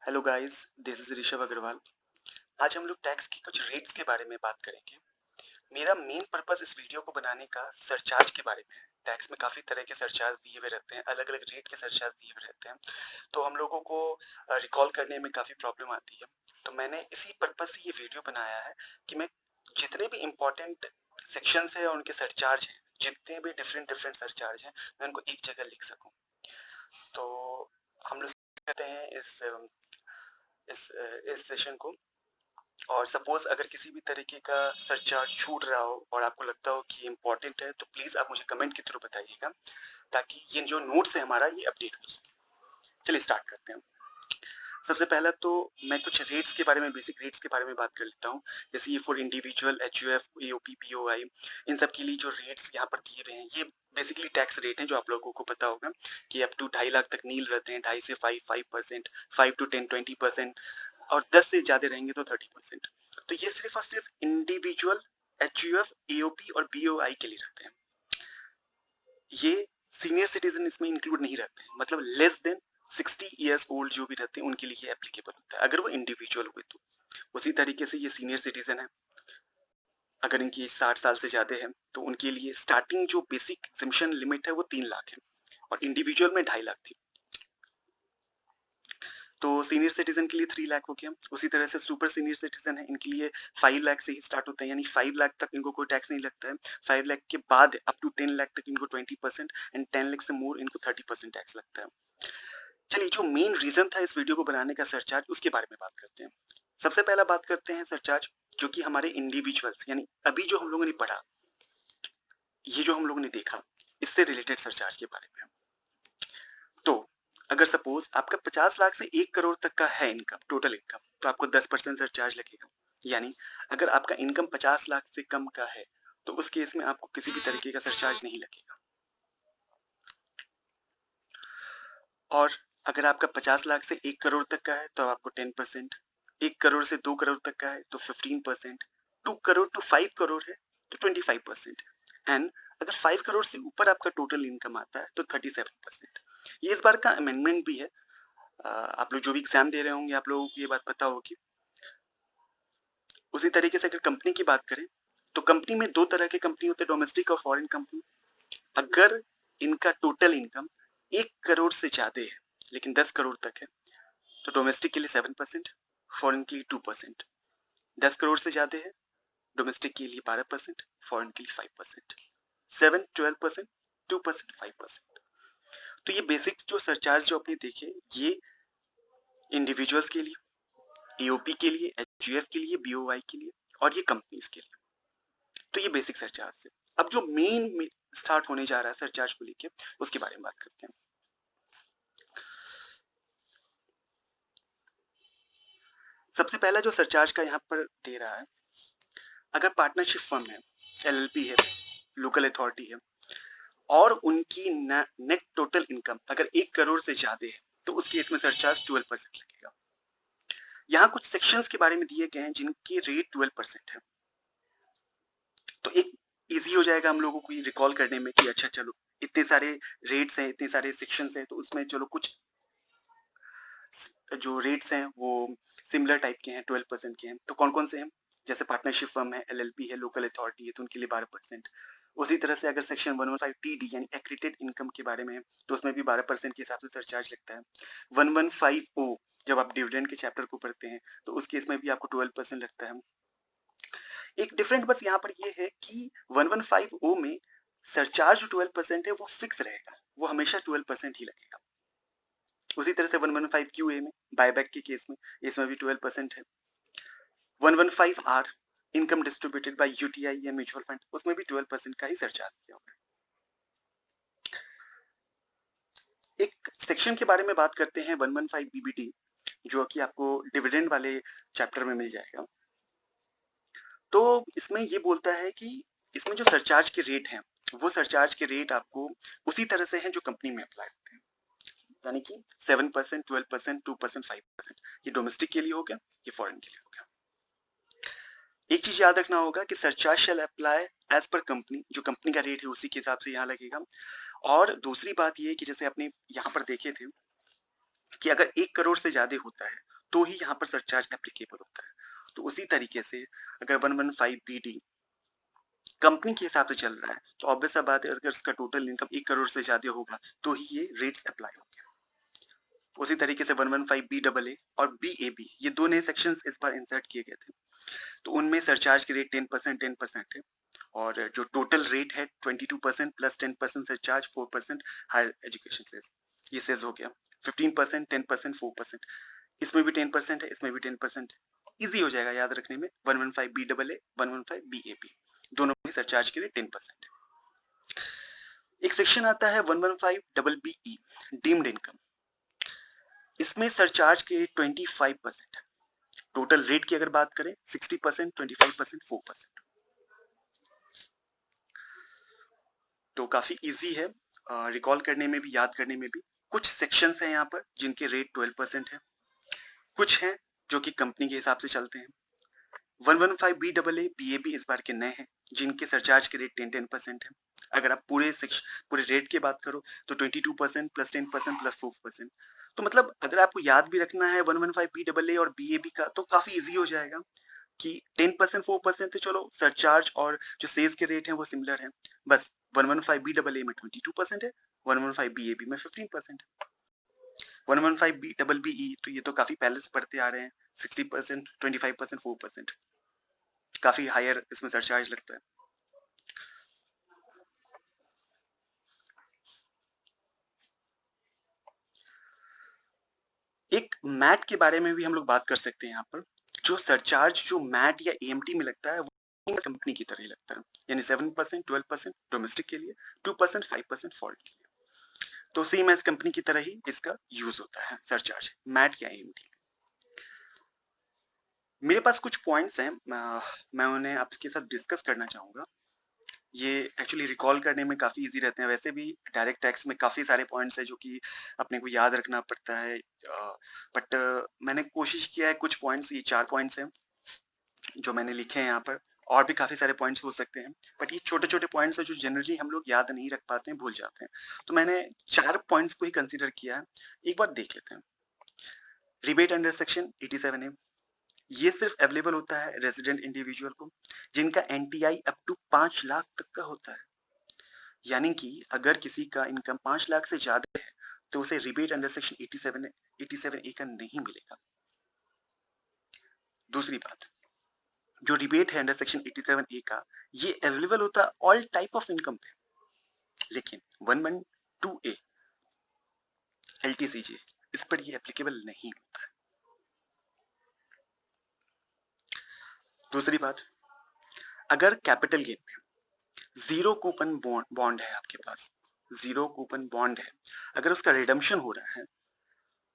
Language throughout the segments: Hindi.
Hello guys, this is Rishabh Agarwal. आज हम लोग टैक्स की कुछ रेट्स के बारे में बात करेंगे। मेरा मेन पर्पस इस वीडियो को बनाने का सरचार्ज के बारे में है। टैक्स में काफ़ी तरह के सरचार्ज दिए हुए रहते हैं, अलग अलग रेट के सरचार्ज दिए हुए रहते हैं, तो हम लोगों को रिकॉल करने में काफ़ी प्रॉब्लम आती है। तो मैंने इसी पर्पस से ये वीडियो बनाया है कि मैं जितने भी इम्पोर्टेंट सेक्शंस हैं और उनके सरचार्ज हैं, जितने भी डिफरेंट डिफरेंट सरचार्ज हैं, मैं उनको एक जगह लिख सकूँ। तो हम लोग करते हैं इस सेशन को। और सपोज अगर किसी भी तरीके का सरचार्ज छूट रहा हो और आपको लगता हो कि इम्पोर्टेंट है, तो प्लीज़ आप मुझे कमेंट के थ्रू बताइएगा, ताकि ये जो नोट्स है हमारा ये अपडेट हो सके। चलिए स्टार्ट करते हैं। सबसे पहला तो मैं कुछ रेट्स के बारे में, बेसिक रेट्स के बारे में बात कर लेता हूँ। जैसे ये for individual, HUF, AOP, BOI, इन सब के लिए जो रेट्स यहाँ पर दिए हुए हैं, ये बेसिकली टैक्स रेट है, जो आप लोगों को पता होगा कि अप टू 2.5 लाख तक नील रहते हैं, 2.5 से 5% 5 to 10 20%, और 10 से ज़्यादा रहेंगे तो 30%। तो ये सिर्फ और सिर्फ इंडिविजुअल, HUF, AOP और BOI के लिए रहते हैं। ये सीनियर सिटीजन इसमें इंक्लूड नहीं रहते हैं, मतलब लेस देन 60 ईयर्स ओल्ड जो भी रहते हैं उनके लिए ये एप्लीकेबल होता है, अगर वो इंडिविजुअल हुए तो। उसी तरीके से ये सीनियर सिटीजन है, अगर इनकी एज 60 साल से ज़्यादा है तो उनके लिए स्टार्टिंग जो बेसिक एग्जम्पशन लिमिट है वो 3 लाख है, और इंडिविजुअल में 2.5 लाख थी। तो सीनियर सिटीजन के लिए 3 लाख हो गया। उसी तरह से सुपर सीनियर सिटीजन है, इनके लिए 5 लाख से ही स्टार्ट होता है, यानी 5 लाख तक इनको कोई टैक्स नहीं लगता है। 5 लाख के बाद अप टू 10 लाख तक इनको 20% एंड 10 लाख से मोर इनको 30% टैक्स लगता है। चलिए, जो मेन रीजन था इस वीडियो को बनाने का सरचार्ज, उसके बारे में बात करते हैं। सबसे पहला बात करते हैं सरचार्ज जो कि हमारे इंडिविजुअल्स, यानी अभी जो हम लोगों ने पढ़ा, ये जो हम लोगों ने देखा, इससे रिलेटेड सरचार्ज के बारे में। तो अगर सपोज आपका 50 लाख से 1 करोड़ तक का है इनकम, टोटल इनकम, तो आपको 10% सरचार्ज लगेगा। यानी अगर आपका इनकम 50 लाख से कम का है तो उस केस में आपको किसी भी तरीके का सरचार्ज नहीं लगेगा। और अगर आपका 50 लाख से 1 करोड़ तक का है तो आपको 10%, 1 करोड़ से 2 करोड़ तक का है तो 15%, 2 करोड़ टू 5 करोड़ है तो 25%, एंड अगर 5 करोड़ से ऊपर आपका टोटल इनकम आता है तो 37%। ये इस बार का अमेंडमेंट भी है। आप लोग जो भी एग्जाम दे रहे होंगे आप लोगों को ये बात पता होगी। उसी तरीके से अगर कंपनी की बात करें तो कंपनी में 2 तरह के कंपनी होते हैं, डोमेस्टिक और फॉरेन कंपनी। अगर इनका टोटल इनकम 1 करोड़ से ज़्यादा है लेकिन 10 करोड़ तक है तो डोमेस्टिक के लिए 7%, फॉरेन के लिए 2%। 10 करोड़ से ज़्यादा है, डोमेस्टिक के लिए 12%, फॉरेन के लिए 5%। 7, 12%, 2%, 5%। तो ये बेसिक जो सरचार्ज जो आपने देखे, ये इंडिविजुअल्स के लिए, AOP के लिए, HUF के लिए, BOI के लिए, और ये कंपनीज के लिए। तो ये बेसिक सरचार्ज है। अब जो मेन स्टार्ट होने जा रहा है सरचार्ज को लेके, उसके बारे में बात करते हैं। सबसे पहला जो सरचार्ज का यहाँ पर दे रहा है, अगर पार्टनरशिप फर्म है, LLP है, लोकल अथॉरिटी है, और उनकी नेट टोटल इनकम अगर 1 करोड़ से ज्यादा है तो उस केस में सरचार्ज 12% लगेगा। यहाँ कुछ सेक्शंस के बारे में दिए गए हैं जिनकी रेट 12% है, तो एक इजी हो जाएगा हम लोगों को ये रिकॉल करने में कि अच्छा चलो इतने सारे रेट्स हैं, इतने सारे सेक्शंस हैं, तो उसमें चलो कुछ जो रेट्स हैं वो सिमिलर टाइप के हैं, 12% के हैं। तो कौन कौन से हैं? जैसे पार्टनरशिप फर्म है, LLP है, लोकल अथॉरिटी है, तो उनके लिए 12%। उसी तरह से अगर सेक्शन 115TD यानी एक्रीटेड इनकम के बारे में है तो उसमें भी 12% के हिसाब से सरचार्ज लगता है। 115O जब आप डिविडेंड के चैप्टर को पढ़ते हैं तो उस केस में भी आपको 12% लगता है। एक डिफरेंट बस यहाँ पर ये है कि 115O में सरचार्ज जो 12% है वो फिक्स रहेगा, वो हमेशा 12% ही लगेगा। उसी तरह से 115QA में बायबैक के केस में इसमें भी 12% है। 115R income distributed by UTI या म्यूचुअल फंड, उसमें भी 12% का ही सरचार्ज दिया होगा। एक सेक्शन के बारे में बात करते हैं 115BBD, जो कि आपको डिविडेंड वाले चैप्टर में मिल जाएगा। तो इसमें ये बोलता है कि इसमें जो सरचार्ज के रेट हैं वो सरचार्ज के रेट आपको उसी तरह से हैं जो कंपनी में अप्लाई होते हैं, यानी कि 7%, 12%, 2%, 5%। ये डोमेस्टिक के लिए हो गया, ये फॉरेन के लिए हो गया। एक चीज याद रखना होगा कि surcharge shall apply as per company, जो कंपनी का रेट है उसी के हिसाब से यहाँ लगेगा। और दूसरी बात ये कि जैसे आपने यहाँ पर देखे थे कि अगर 1 करोड़ से ज्यादा होता है तो ही यहाँ पर सरचार्ज एप्लीकेबल होता है। तो उसी तरीके से अगर 115 BD कंपनी के हिसाब से चल रहा है तो ऑब्वियस सा बात है, अगर उसका टोटल इनकम 1 करोड़ से ज्यादा होगा तो ही ये रेट्स अप्लाई होंगे। उसी तरीके से 115 BAA और BAB ये दो नए सेक्शंस इस बार इंसर्ट किए गए थे, तो उनमें सरचार्ज की रेट 10% है और जो टोटल रेट है 22% plus 10% surcharge 4% higher education cess, ये सेस हो गया 15%, 10%, 4%। इसमें भी 10% है, इसमें भी 10%। इजी हो जाएगा याद रखने में। 115 BAA, 115 BAB दोनों में सरचार्ज के लिए 10%। एक सेक्शन आता है 115 BBE डीम्ड इनकम, इसमें सरचार्ज के 25% है। टोटल रेट की अगर बात करें 60%, 25%, 4%। तो काफी इजी है रिकॉल करने में भी, याद करने में भी। कुछ सेक्शंस हैं यहाँ पर जिनके रेट 12% है, कुछ हैं जो कि कंपनी के हिसाब से चलते हैं। 115 BAA BAB इस बार के नए हैं जिनके सरचार्ज के रेट 10% है। अगर आप पूरे रेट की बात करो तो 22% प्लस 10% प्लस 4%। तो मतलब अगर आपको याद भी रखना है 115 BAA और BAB का तो काफी इजी हो जाएगा कि 10% 4% तो चलो सरचार्ज और जो सेल्स के रेट हैं वो सिमिलर हैं। बस 115 BAA में 22% है, 115 BAB में 15% है। 115 BBE तो ये तो काफी पहले से पढ़ते आ रहे हैं, 60%, 25%, 4%। काफी हायर इसमें सरचार्ज लगता है। एक मैट के बारे में भी हम लोग बात कर सकते हैं यहाँ पर। जो सरचार्ज जो मैट या एएमटी में लगता है वो कंपनी की तरह ही लगता है, यानी 7%, 12% डोमेस्टिक के लिए, 2%, 5% फॉरेन के लिए। तो सेम एज कंपनी की तरह ही इसका यूज होता है सरचार्ज मैट या एएमटी। मेरे पास कुछ पॉइंट्स हैं, मैं उन्हें आपके साथ डिस्कस करना चाहूंगा। ये एक्चुअली रिकॉल करने में काफ़ी ईज़ी रहते हैं। वैसे भी डायरेक्ट टैक्स में काफ़ी सारे पॉइंट्स हैं जो कि अपने को याद रखना पड़ता है, बट मैंने कोशिश किया है कुछ पॉइंट्स, ये 4 पॉइंट्स हैं जो मैंने लिखे हैं यहाँ पर। और भी काफ़ी सारे पॉइंट्स हो सकते हैं, बट ये छोटे-छोटे पॉइंट्स हैं जो जनरली हम लोग याद नहीं रख पाते हैं, भूल जाते हैं। तो मैंने 4 पॉइंट्स को ही कंसीडर किया है, एक बार देख लेते हैं। रिबेट अंडर सेक्शन 87A ये सिर्फ अवेलेबल होता है रेजिडेंट इंडिविजुअल को जिनका एनटीआई अप टू 5 लाख तक का होता है। यानी कि अगर किसी का इनकम 5 लाख से ज्यादा है तो उसे रिबेट अंडर सेक्शन 87A का नहीं मिलेगा। दूसरी बात, जो रिबेट है अंडर सेक्शन 87A का, ये अवेलेबल होता है ऑल टाइप ऑफ इनकम पे, लेकिन 112A LTCJ इस पर ये एप्लीकेबल नहीं होता है। दूसरी बात, अगर कैपिटल गेन में जीरो कूपन बॉन्ड है आपके पास, जीरो कूपन बॉन्ड है, अगर उसका रिडम्पशन हो रहा है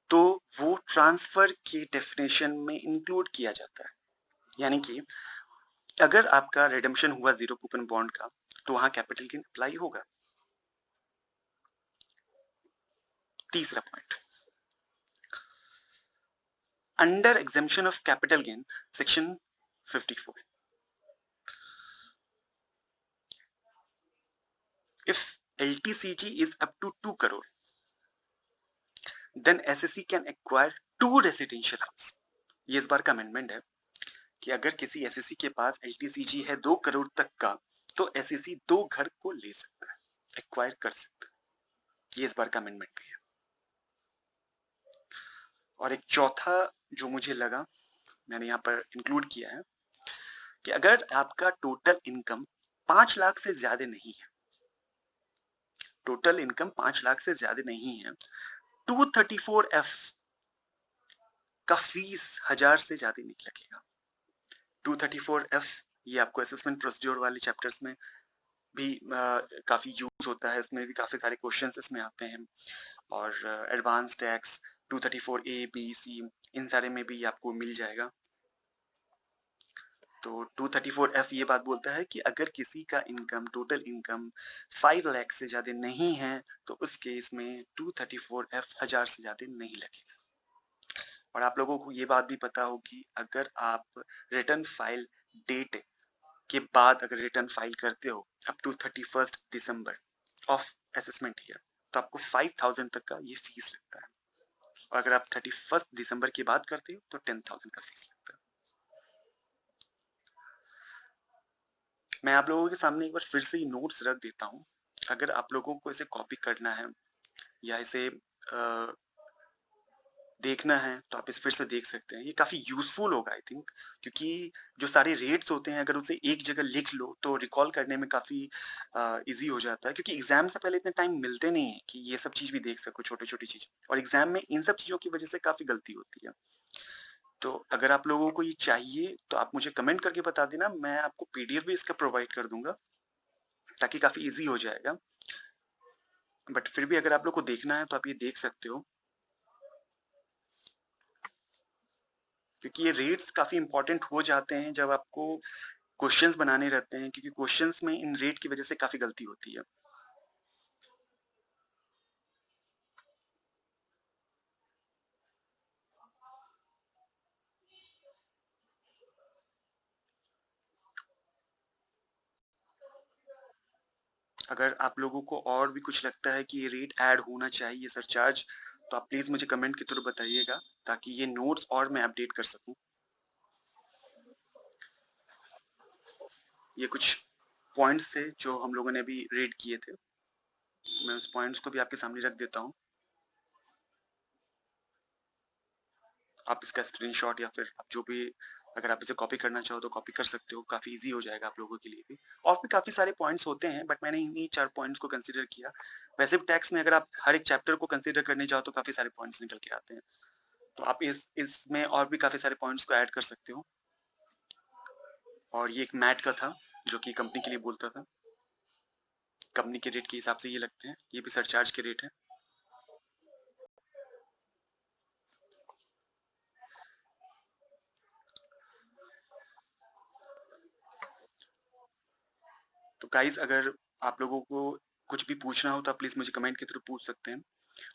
तो वो ट्रांसफर की डेफिनेशन में इंक्लूड किया जाता है। यानी कि अगर आपका रिडम्पशन हुआ जीरो कूपन बॉन्ड का तो वहां कैपिटल गेन अप्लाई होगा। तीसरा point, under exemption of capital gain section 54, if LTCG is up to 2 crore then SSC can acquire 2 residential house। ये इस बार का अमेंडमेंट है कि अगर किसी एसएससी के पास LTCG है 2 करोड़ तक का तो एसएससी 2 घर को ले सकता है, एक्वायर कर सकता है। ये इस बार का अमेंडमेंट भी है। और एक चौथा जो मुझे लगा मैंने यहाँ पर इंक्लूड किया है कि अगर आपका टोटल इनकम 5 लाख से ज्यादा नहीं है, टोटल इनकम 5 लाख से ज्यादा नहीं है, 234F का फीस 1000 से ज्यादा नहीं लगेगा। 234F ये आपको असेसमेंट प्रोसीड्योर वाले चैप्टर्स में भी काफी यूज होता है, इसमें भी काफी सारे क्वेश्चंस इसमें आते हैं। और advance tax 234A B C इन सारे में भी आपको मिल जाएगा। तो 234F ये बात बोलता है कि अगर किसी का इनकम, टोटल इनकम 5 लाख से ज्यादा नहीं है तो उस केस में 234F 1000 से ज्यादा नहीं लगेगा। और आप लोगों को ये बात भी पता होगी, अगर आप रिटर्न फाइल डेट के बाद अगर रिटर्न फाइल करते हो up to 31 December of assessment year तो आपको 5000 तक का ये फीस लगता है। और अगर आप 31 दिसंबर की बात करते हो तो 10,000 का फीस लगता है। मैं आप लोगों के सामने एक बार फिर से ये नोट्स रख देता हूँ। अगर आप लोगों को इसे कॉपी करना है या इसे देखना है तो आप इसे फिर से देख सकते हैं। ये काफ़ी यूज़फुल होगा आई थिंक, क्योंकि जो सारे रेट्स होते हैं अगर उसे एक जगह लिख लो तो रिकॉल करने में काफ़ी ईज़ी हो जाता है, क्योंकि एग्ज़ाम से पहले इतने टाइम मिलते नहीं है कि ये सब चीज़ भी देख सको, छोटी-छोटी चीज़। और एग्ज़ाम में इन सब चीज़ों की वज़ह से काफ़ी गलती होती है। तो अगर आप लोगों को ये चाहिए तो आप मुझे कमेंट करके बता देना, मैं आपको पीडीएफ भी इसका प्रोवाइड कर दूँगा, ताकि काफ़ी ईज़ी हो जाएगा। बट फिर भी अगर आप लोग को देखना है तो आप ये देख सकते हो, क्योंकि ये रेट्स काफ़ी इम्पोर्टेंट हो जाते हैं जब आपको क्वेश्चंस बनाने रहते हैं, क्योंकि क्वेश्चंस में इन रेट की वजह से काफ़ी गलती होती है। अगर आप लोगों को और भी कुछ लगता है कि ये रेट ऐड होना चाहिए सरचार्ज, तो आप प्लीज़ मुझे कमेंट के थ्रू बताइएगा, ताकि ये नोट्स और मैं अपडेट कर सकूँ। ये कुछ पॉइंट्स थे जो हम लोगों ने अभी रेड किए थे। मैं उस पॉइंट्स को भी आपके सामने रख देता हूँ। आप इसका स्क्रीनशॉट या फिर आप जो भी, अगर आप इसे कॉपी करना चाहो तो कॉपी कर सकते हो, काफ़ी ईज़ी हो जाएगा आप लोगों के लिए भी। और भी काफ़ी सारे पॉइंट्स होते हैं, बट मैंने इन्हीं 4 पॉइंट्स को कंसीडर किया। वैसे भी टैक्स में अगर आप हर एक चैप्टर को कंसीडर करने जाओ तो काफ़ी सारे पॉइंट्स निकल के आते हैं। तो आप इसमें और भी काफ़ी सारे पॉइंट्स को ऐड कर सकते हो। और ये एक मैट का था, जो कि कंपनी के लिए बोलता था। कंपनी के रेट के हिसाब से ये लगते हैं, ये भी सरचार्ज के रेट हैं। तो गाइज़, अगर आप लोगों को कुछ भी पूछना हो तो आप प्लीज़ मुझे कमेंट के थ्रू पूछ सकते हैं।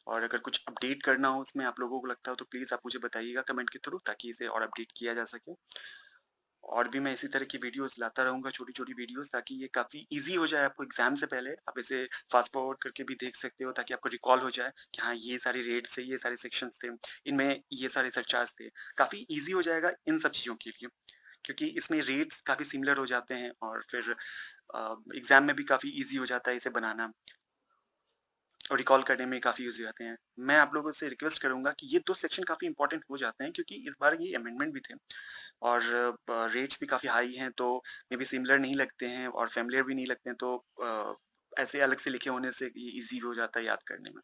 और अगर कुछ अपडेट करना हो उसमें आप लोगों को लगता हो तो प्लीज़ आप मुझे बताइएगा कमेंट के थ्रू, ताकि इसे और अपडेट किया जा सके। और भी मैं इसी तरह की वीडियोज़ लाता रहूँगा, छोटी-छोटी वीडियोज़, ताकि ये काफ़ी ईज़ी हो जाए आपको एग्ज़ाम से पहले। आप इसे फ़ास्ट फॉरवर्ड करके भी देख सकते हो, ताकि आपको रिकॉल हो जाए कि हाँ, ये सारे रेट्स थे, ये सारे सेक्शंस थे, इनमें ये सारे सरचार्ज थे। काफ़ी ईज़ी हो जाएगा इन सब चीज़ों के लिए, क्योंकि इसमें रेट्स काफ़ी सिमिलर हो जाते हैं और फिर एग्ज़ाम में भी काफ़ी ईज़ी हो जाता है इसे बनाना। और रिकॉल करने में काफ़ी यूज़ हो जाते हैं। मैं आप लोगों से रिक्वेस्ट करूँगा कि ये 2 सेक्शन काफ़ी इम्पोर्टेंट हो जाते हैं, क्योंकि इस बार ये अमेंडमेंट भी थे और रेट्स भी काफ़ी हाई हैं, तो मे बी सिमिलर नहीं लगते हैं और फ़ैमिलियर भी नहीं लगते हैं, तो ऐसे अलग से लिखे होने से ये ईज़ी हो जाता है याद करने में।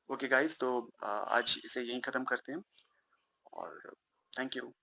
ओके गाइज़, तो आज इसे यहीं ख़त्म करते हैं और थैंक यू।